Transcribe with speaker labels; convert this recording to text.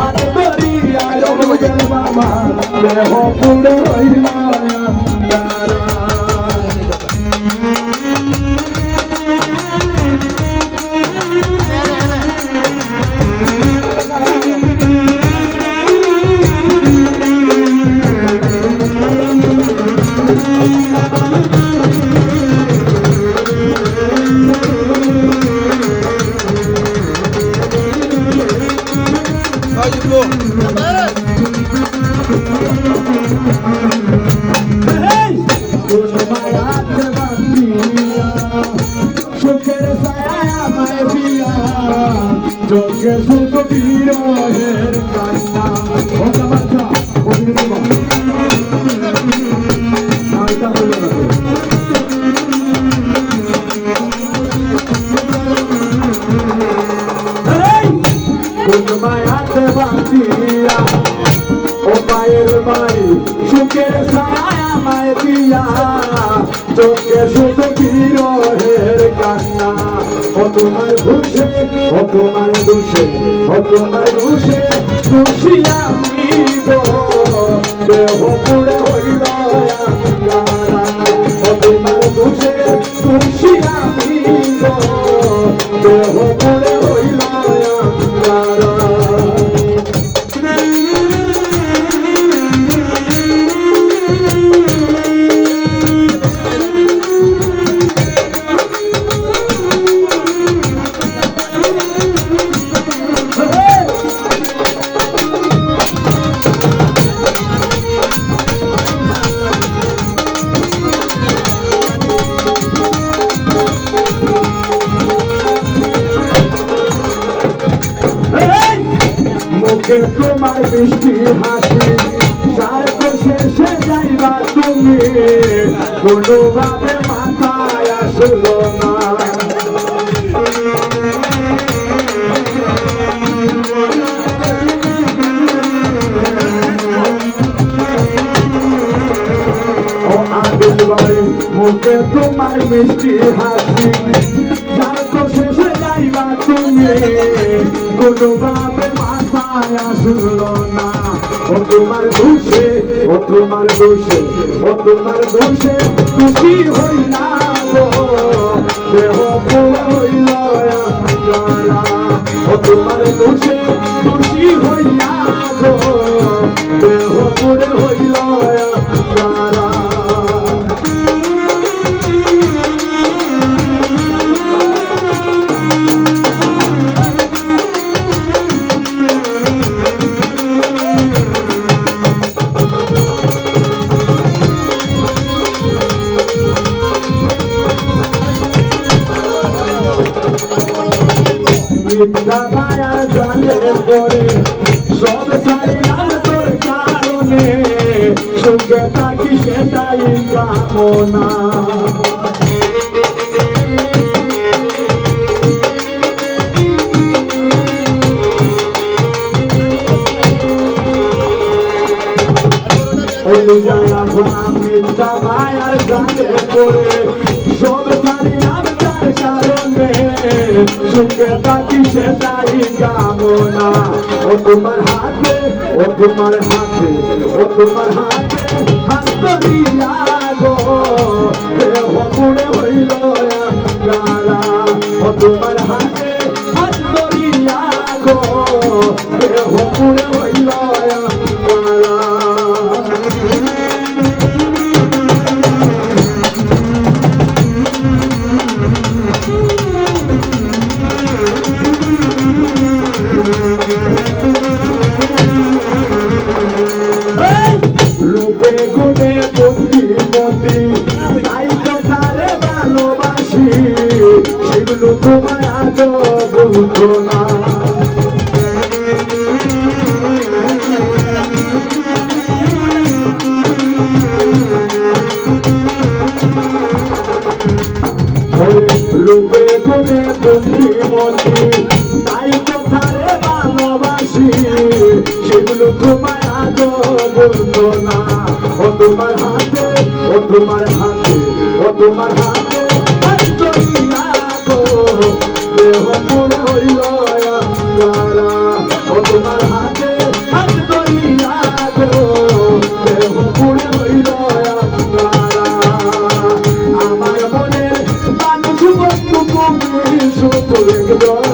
Speaker 1: হাত ধরিয়া রোগের বাবা দেহ পুরে হইল আন্ধারা Joke suto piro her kanna oka bacha oka ba aita holo na hey kunmayate batiya o paer mai shuker saya mai diya joke suto piro her kanna o tumar bhushe o tumar dushe o tumar dushe dushiya migo deho pure hoila angara o tumar dushe dushiya migo deho pure hoila angara তোমার বৃষ্টি হাসি সার্থ শেষে যাইবা তুমি কোনোভাবে মাথায় আসলো না ও আদিল বাড়ি মুখে তোমার মিষ্টি হাসি সার্থ শেষে যাইবা তুমি কোনোভাবে মাথায় আসলো না ও তোমার দোষে ও তোমার দোষে ও তোমার দোষে খুশি হই না গো দেহ পুরে হইল আঙ্গারা ও তোমার দোষে খুশি হই না গো দেহ পুরে হইল আঙ্গারা মায়া জানে পরে সব ছাড়িলাম তোর কারণে সুখে থাকি সেটাই কামনা মিথ্যা মায়ার জানে পরে সব ছাড়িলাম তার কারণে সুখে থাকি সেটাই কামনা ও তোমার হাতে ও তোমার হাতে ও তোমার হাতে হাত ধরিয়া গো দেহ পুরে হইল আঙ্গারা ও তোমার হাতে হাত ধরিয়া গো দেহ পুরে হইল আঙ্গারা রূপে গুণে বুদ্ধিমতী তাই তো তারে ভালোবাসি সেগুলো তোমার আজও বুঝতো না রূপে গুণে বুদ্ধিমতী তাই তো তারে ভালোবাসি সেগুলো তোমার আজও বুঝতো না ও তোমার হাতে ও তোমার হাতে ও তোমার হাতে হাত ধরিয়া গো দেহ পুরে হইল আঙ্গারা ও তোমার হাতে একজন